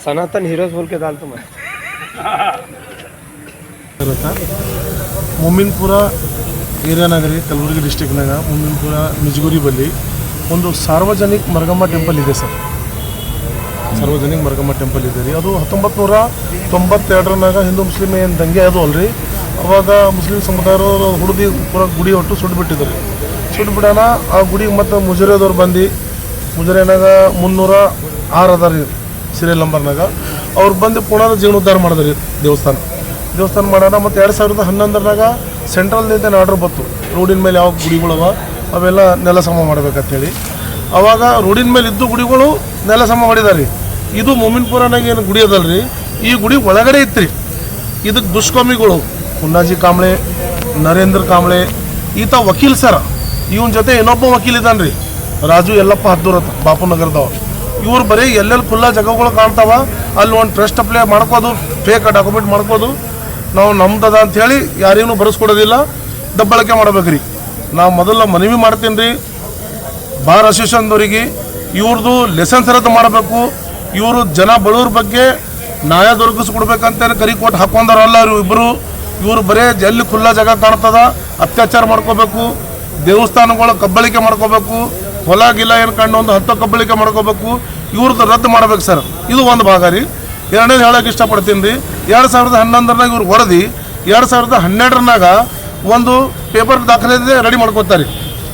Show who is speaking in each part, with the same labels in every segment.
Speaker 1: सनातन heroes बोल के डाल तुम
Speaker 2: ಮೊಮಿನ್ಪುರ ಹಿರಿಯನಗರಿ ಕಲಬುರಗಿ ಡಿಸ್ಟಿಕ್ನಾಗ ಮೊಮಿನ್ಪುರ ನಿಜಗುರಿ ಬಲ್ಲಿ ಒಂದು ಸಾರ್ವಜನಿಕ ಮರಗಮ್ಮ ಟೆಂಪಲ್ ಇದೆ ಸರ್. ಸಾರ್ವಜನಿಕ ಮರಗಮ್ಮ ಟೆಂಪಲ್ ಇದೆ ರೀ. ಅದು 1992 ಹಿಂದೂ ಮುಸ್ಲಿಮ್ ಏನು ದಂಗೆ ಅದು ಅಲ್ರಿ. ಅವಾಗ ಮುಸ್ಲಿಂ ಸಮುದಾಯದವರು ಹುಡುಗಿ ಪೂರ ಗುಡಿ ಒಟ್ಟು ಸುಟ್ಬಿಟ್ಟಿದ್ದಾರೆ. ಸುಟ್ಬಿಡೋಣ ಆ ಗುಡಿಗೆ ಮತ್ತು ಮುಜರೇದವ್ರು ಬಂದು ಮುಜರೇನಾಗ 306 ಅದ ರೀ ಸೀರಿಯಲ್ ನಂಬರ್ನಾಗ ಅವ್ರು ಬಂದು ಪುನಃ ಜೀರ್ಣೋದ್ಧಾರ ಮಾಡಿದ್ರಿ ದೇವಸ್ಥಾನ ಮಾಡೋಣ. ಮತ್ತು 2011 ಸೆಂಟ್ರಲ್ನಿಂದ ಆರ್ಡ್ರ್ ಬಂತು ರೋಡಿನ ಮೇಲೆ ಯಾವ ಗುಡಿಗಳವ ಅವೆಲ್ಲ ನೆಲ ಸಮ ಮಾಡ್ಬೇಕಂತೇಳಿ. ಅವಾಗ ರೋಡಿನ ಮೇಲೆ ಇದ್ದು ಗುಡಿಗಳು ನೆಲ ಸಮ ಮಾಡಿದಾರೆ. ಇದು ಮೊಮಿನ್ಪುರನಾಗ ಏನು ಗುಡಿ ಅದಲ್ರಿ, ಈ ಗುಡಿ ಒಳಗಡೆ ಇತ್ತು ರೀ. ಇದಕ್ಕೆ ದುಷ್ಕರ್ಮಿಗಳು ಪುನ್ನಾಜಿ ಕಾಂಬ್ಳೆ, ನರೇಂದ್ರ ಕಾಂಬ್ಳೆ ಈತ ವಕೀಲ್ ಸರ್. ಇವನ ಜೊತೆ ಇನ್ನೊಬ್ಬ ವಕೀಲ್ ಇದ್ದಾನೆ ರೀ, ರಾಜು ಯಲ್ಲಪ್ಪ ಹದ್ದೂರತ್ ಬಾಪುನಗರದವ. ಇವ್ರು ಬರೀ ಎಲ್ಲೆಲ್ಲಿ ಖುಲ್ಲಾ ಜಾಗಗಳು ಕಾಣ್ತಾವ ಅಲ್ಲಿ ಒಂದು ಟ್ರಸ್ಟ್ ಅಪ್ಲೈ ಮಾಡ್ಕೋದು, ಫೇಕ್ ಡಾಕ್ಯುಮೆಂಟ್ ಮಾಡ್ಕೋದು, ನಾವು ನಮ್ದದ ಅಂಥೇಳಿ ಯಾರಿಗೂ ಬರೆಸ್ಕೊಡೋದಿಲ್ಲ, ದಬ್ಬಳಕೆ ಮಾಡ್ಬೇಕ್ರಿ. ನಾವು ಮೊದಲ ಮನವಿ ಮಾಡ್ತೀನಿ ರೀ ಬಾರ್ ಅಸೋಸಿಯೇಷನ್ದವ್ರಿಗೆ, ಇವ್ರದ್ದು ಲೆಸನ್ಸ್ ರದ್ದು ಮಾಡಬೇಕು. ಇವರು ಜನ ಬಡವ್ರ ಬಗ್ಗೆ ನ್ಯಾಯ ದೊರಕಿಸ್ಕೊಡ್ಬೇಕಂತ ಕರಿ ಕೊಟ್ಟು ಹಾಕೊಂಡಾರಲ್ಲ ಇಬ್ಬರು. ಇವರು ಬರೇ ಎಲ್ಲಿ ಖುಲ್ಲಾ ಜಾಗ ಕಾಣ್ತದ ಅತ್ಯಾಚಾರ ಮಾಡ್ಕೋಬೇಕು, ದೇವಸ್ಥಾನಗಳು ಕಬ್ಬಳಿಕೆ ಮಾಡ್ಕೋಬೇಕು, ಹೊಲ ಗಿಲ ಏನು ಕಂಡು ಒಂದು 10 ಕಬ್ಬಳಿಕೆ ಮಾಡ್ಕೋಬೇಕು. ಇವ್ರದ್ದು ರದ್ದು ಮಾಡ್ಬೇಕು ಸರ್. ಇದು ಒಂದು ಭಾಗ ರೀ. ಎರಡನೇದು ಹೇಳೋಕೆ ಇಷ್ಟಪಡ್ತೀನಿ ರೀ, 2011 ಇವ್ರು ವರದಿ 2012 ಒಂದು ಪೇಪರ್ ದಾಖಲೆ ರೆಡಿ ಮಾಡ್ಕೋತಾರೆ.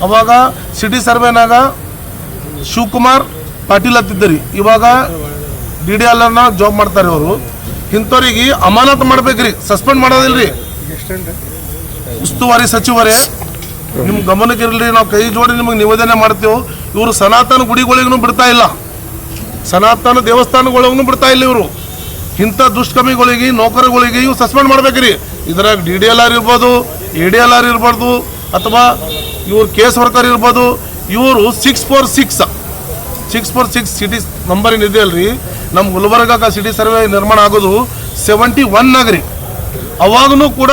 Speaker 2: ಅವಾಗ ಸಿಟಿ ಸರ್ವೆನಾಗ ಶಿವಕುಮಾರ್ ಪಾಟೀಲ್ ಹತ್ತಿದ್ದರಿ, ಇವಾಗ DDLನ ಜಾಬ್ ಮಾಡ್ತಾರೆ ಅವರು. ಇಂಥವ್ರಿಗೆ ಅಮಾನತ್ ಮಾಡ್ಬೇಕ್ರಿ, ಸಸ್ಪೆಂಡ್ ಮಾಡೋದಿಲ್ರಿ. ಉಸ್ತುವಾರಿ ಸಚಿವರೇ ನಿಮ್ಮ ಗಮನಕ್ಕೆ ಇರಲಿ, ನಾವು ಕೈ ಜೋಡಿ ನಿಮಗೆ ನಿವೇದನೆ ಮಾಡ್ತೇವೆ. ಇವರು ಸನಾತನ ಗುಡಿಗಳಿಗೂ ಬಿಡ್ತಾ ಇಲ್ಲ, ಸನಾತನ ದೇವಸ್ಥಾನಗಳಿಗೂ ಬಿಡ್ತಾ ಇಲ್ಲ. ಇವರು ಇಂಥ ದುಷ್ಕರ್ಮಿಗಳಿಗೆ ನೌಕರಗಳಿಗೆ ಇವು ಸಸ್ಪೆಂಡ್ ಮಾಡ್ಬೇಕ್ರಿ. ಇದ್ರಾಗ DDLR ಇರ್ಬೋದು, ADLR ಇರ್ಬಾರ್ದು, ಅಥವಾ ಇವ್ರು ಕೇಸ್ ವರ್ಕರ್ ಇರ್ಬೋದು. ಇವರು 646 ಸಿಟಿ ನಂಬರ್ ಏನಿದೆ ಅಲ್ರಿ, ನಮ್ಮ ಗುಲ್ಬರ್ಗ ಸಿಟಿ ಸರ್ವೆ ನಿರ್ಮಾಣ ಆಗೋದು 71 ರೀ. ಅವಾಗೂ ಕೂಡ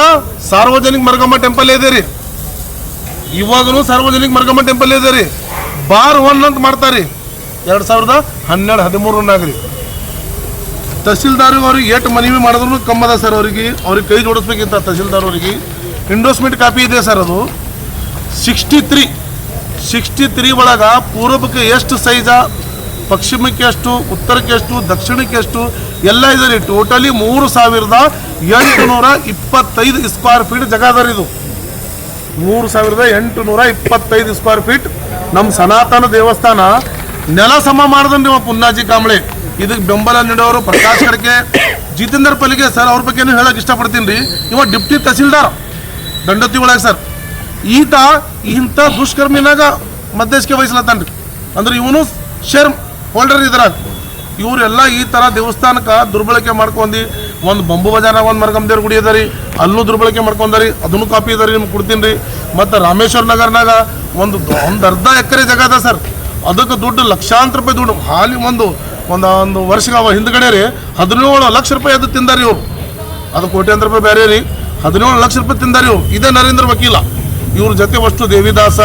Speaker 2: ಸಾರ್ವಜನಿಕ ಮರಗಮ್ಮ ಟೆಂಪಲ್ ಇದೆ ರೀ. ಇವಾಗೂ ಸಾರ್ವಜನಿಕ ಮರಗಮ್ಮ ಟೆಂಪಲ್ ಇದೆ ರೀ. ಬಾರ್ 1 ಅಂತ ಮಾಡ್ತಾರೆ 2012-13 ರೀ. ತಹಸೀಲ್ದಾರ್ ಅವ್ರಿಗೆ ಎಷ್ಟು ಮನವಿ ಮಾಡಿದ್ರು ಕಮ್ಮದ ಸರ್. ಅವ್ರಿಗೆ ಕೈ ಜೋಡಿಸ್ಬೇಕಿಂತ ತಹಸೀಲ್ದಾರ್ ಅವರಿಗೆ ಇಂಡೋಸ್ಮೆಂಟ್ ಕಾಪಿ ಇದೆ ಸರ್. ಅದು 63 ಒಳಗೆ ಪೂರ್ವಕ್ಕೆ ಎಷ್ಟು ಸೈಜ, ಪಶ್ಚಿಮಕ್ಕೆ ಎಷ್ಟು, ಉತ್ತರಕ್ಕೆ ಎಷ್ಟು, ದಕ್ಷಿಣಕ್ಕೆ ಎಷ್ಟು ಎಲ್ಲ ಇದೆ ರೀ. ಟೋಟಲಿ 3825 ಸ್ಕ್ವೇರ್ ಫೀಟ್ ಜಾಗ ಅದ ರೀ. ಇದು 3825 ಸ್ಕ್ವೇರ್ ಫೀಟ್ ನಮ್ಮ ಸನಾತನ ದೇವಸ್ಥಾನ ನೆಲ ಸಮ ಮಾಡ್ದನ್ ರೀ ಪುನ್ನಾಜಿ ಕಾಂಬ್ಳೆ. ಇದಕ್ಕೆ ಬೆಂಬಲ ನೀಡೋರು ಪ್ರಕಾಶ್ ಖಡ್ಗೆ, ಜಿತೇಂದ್ರ ಪಲ್ಲಿಗೆ ಸರ್, ಅವ್ರ ಬಗ್ಗೆನೂ ಹೇಳಕ್ಕೆ ಇಷ್ಟಪಡ್ತೀನಿ ರೀ. ಇವ ಡಿಪ್ಟಿ ತಹಸೀಲ್ದಾರ್ ದಂಡತಿ ಒಳಗೆ ಸರ್. ಈತ ಇಂಥ ದುಷ್ಕರ್ಮಿನಾಗ ಮಧ್ಯಸ್ಥಿಕೆ ವಹಿಸ್ಲತ್ತಾನ ರೀ. ಅಂದ್ರೆ ಇವನು ಶೇರ್ ಹೋಲ್ಡರ್ ಇದ್ರಾಗ. ಇವರೆಲ್ಲ ಈ ಥರ ದೇವಸ್ಥಾನಕ್ಕೆ ದುರ್ಬಳಕೆ ಮಾಡ್ಕೊಂಡು ಒಂದು ಬಂಬು ಬಜಾರ್ನಾಗ ಒಂದು ಮರಗಮ್ಮ ದೇವ್ರ ಗುಡಿ ಅದ ರೀ, ಅಲ್ಲೂ ದುರ್ಬಳಕೆ ಮಾಡ್ಕೊಂಡಾರಿ. ಅದನ್ನು ಕಾಪಿ ಅದ ರೀ, ನಿಮ್ಗೆ ಕೊಡ್ತೀನಿ ರೀ. ಮತ್ತು ರಾಮೇಶ್ವರ ನಗರ್ನಾಗ ಒಂದು ಅರ್ಧ ಎಕರೆ ಜಾಗ ಅದ ಸರ್. ಅದಕ್ಕೆ ದುಡ್ಡು ಲಕ್ಷಾಂತರ ರೂಪಾಯಿ ದುಡ್ಡು ಹಾಲಿ ಒಂದು ವರ್ಷಕ್ಕೆ ಹಿಂದ್ಗಡೆ ರೀ 17 ಲಕ್ಷ ರೂಪಾಯಿ ಅದು ತಿಂದಾರಿ ಇವರು. ಅದು ಕೋಟ್ಯಾಂತರ ರೂಪಾಯಿ ಬೇರೆ ರೀ, 17 ಲಕ್ಷ ರೂಪಾಯಿ ತಿಂದಾರಿ ಇವರು. ಇದೇ ನರೇಂದ್ರ ವಕೀಲ. ಇವ್ರ ಜೊತೆ ಅಷ್ಟು ದೇವಿದಾಸ,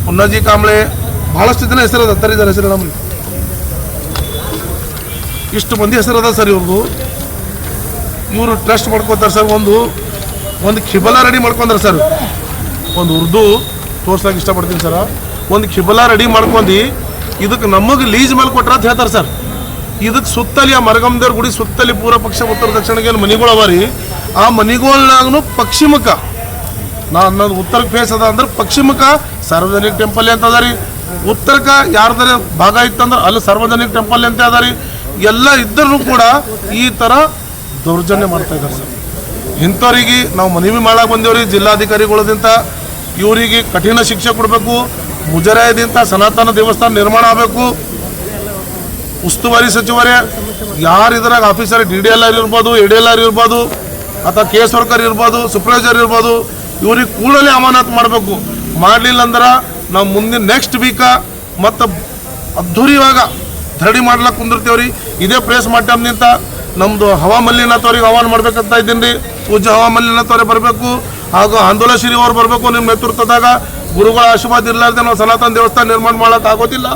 Speaker 2: ಪುನ್ನಾಜಿ ಕಾಂಬ್ಳೆ, ಭಾಳಷ್ಟು ಜನ ಹೆಸರದ ತರಿದಾರೆ ಹೆಸರು. ನಮಗೆ ಇಷ್ಟು ಮಂದಿ ಹೆಸರದ ಸರ್ ಇವ್ರದ್ದು. ಇವರು ಟ್ರಸ್ಟ್ ಮಾಡ್ಕೋತಾರೆ ಸರ್. ಒಂದು ಖಿಬಲ ರೆಡಿ ಮಾಡ್ಕೊಂಡ್ರೆ ಸರ್. ಒಂದು ಉರ್ದು ತೋರ್ಸಕ್ಕೆ ಇಷ್ಟಪಡ್ತೀನಿ ಸರ್. ಒಂದು ಖಿಬಲ ರೆಡಿ ಮಾಡ್ಕೊಂಡು ಇದಕ್ಕೆ ನಮಗೆ ಲೀಜ್ ಮೇಲೆ ಕೊಟ್ರ ಅಂತ ಹೇಳ್ತಾರೆ ಸರ್. ಇದಕ್ಕೆ ಸುತ್ತಲಿ ಆ ಮರಗಮ್ಮ ದೇವ್ರ ಗುಡಿ ಸುತ್ತಲಿ ಪೂರ್ವ ಪಕ್ಷ ಉತ್ತರ ದಕ್ಷಿಣಕ್ಕೆ ಏನು ಮನೆಗಳು ಅವ ರೀ. ಆ ಮನೆಗಳ್ನಾಗೂ ಪಶ್ಚಿಮಕ್ಕೆ ನನ್ನದು ಉತ್ತರಕ್ಕೆ ಫೇಸ್ ಅದ ಅಂದ್ರೆ ಪಶ್ಚಿಮಕ್ಕೆ ಸಾರ್ವಜನಿಕ ಟೆಂಪಲ್ ಅಂತ ಅದ ರೀ. ಉತ್ತರಕ್ಕೆ ಯಾರ್ದಾರ ಭಾಗ ಇತ್ತಂದ್ರೆ ಅಲ್ಲಿ ಸಾರ್ವಜನಿಕ ಟೆಂಪಲ್ ಅಂತ ಅದ ರೀ. ಎಲ್ಲ ಇದ್ದರೂ ಕೂಡ ಈ ಥರ ದೌರ್ಜನ್ಯ ಮಾಡ್ತಾ ಇದ್ದಾರೆ ಸರ್. ಇಂಥವ್ರಿಗೆ ನಾವು ಮನವಿ ಮಾಡಕ್ಕೆ ಬಂದೇವ್ರಿ ಜಿಲ್ಲಾಧಿಕಾರಿಗಳದಿಂದ. ಇವರಿಗೆ ಕಠಿಣ ಶಿಕ್ಷೆ ಕೊಡಬೇಕು. ಮುಜರಾಯದಿಂದ ಸನಾತನ ದೇವಸ್ಥಾನ ನಿರ್ಮಾಣ ಆಗಬೇಕು. ಉಸ್ತುವಾರಿ ಸಚಿವರೇ ಯಾರು ಇದ್ರಾಗ ಆಫೀಸರ್ DDLR ಇರ್ಬೋದು, ADLR ಇರ್ಬೋದು, ಅಥವಾ ಕೇಸ್ ವರ್ಕರ್ ಇರ್ಬೋದು, ಸೂಪರ್ವೈಸರ್ ಇರ್ಬೋದು, ಇವ್ರಿಗೆ ಕೂಡಲೇ ಅಮಾನತ್ ಮಾಡಬೇಕು. ಮಾಡಲಿಲ್ಲ ಅಂದ್ರೆ ನಾವು ಮುಂದಿನ ನೆಕ್ಸ್ಟ್ ವೀಕ ಮತ್ತು ಅದ್ಧೂರಿಯಾಗ ಧರಣಿ ಮಾಡ್ಲಿಕ್ಕೆ ಕುಂದಿರ್ತೀವ್ರಿ. ಇದೇ ಪ್ರೆಸ್ ಮಾಧ್ಯಮದಿಂದ ನಮ್ಮದು ಹವಾಮಲ್ಲಿನಾಥ್ ಅವ್ರಿಗೆ ಆಹ್ವಾನ ಮಾಡ್ಬೇಕಂತ ಇದ್ದೀನಿ ರೀ. ಪೂಜ್ಯ ಹವಾಮಲ್ಲಿನಾಥ್ ಅವರೇ ಬರಬೇಕು, ಹಾಗೂ ಆಂದೋಲನ ಶ್ರೀ ಅವ್ರು ಬರಬೇಕು. ನಿಮ್ಮ ನೇತೃತ್ವದಾಗ ಗುರುಗಳ ಆಶೀರ್ವಾದ ಇರಲಾರ್ದೆ ನಾವು ಸನಾತನ ದೇವಸ್ಥಾನ ನಿರ್ಮಾಣ ಮಾಡೋಕೆ ಆಗೋದಿಲ್ಲ.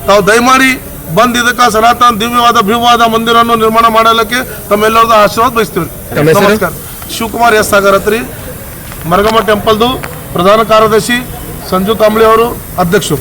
Speaker 2: ತಾವು ದಯಮಾಡಿ ಬಂದ್ ಇದಕ್ಕೆ ಸನಾತನ ದಿವ್ಯವಾದ ಭವ್ಯವಾದ ಮಂದಿರವನ್ನು ನಿರ್ಮಾಣ ಮಾಡಲಿಕ್ಕೆ ತಮ್ಮೆಲ್ಲರದ ಆಶೀರ್ವಾದ ಬಯಸ್ತೀವಿ. ನಮಸ್ಕಾರ. ಶಿವಕುಮಾರ್ ಎಸ್ ಸಾಗರತ್ರಿ, ಮರಗಮ್ಮ ಟೆಂಪಲ್ದು ಪ್ರಧಾನ ಕಾರ್ಯದರ್ಶಿ, ಸಂಜು ಕಾಂಬ್ಳಿ ಅವರು ಅಧ್ಯಕ್ಷರು.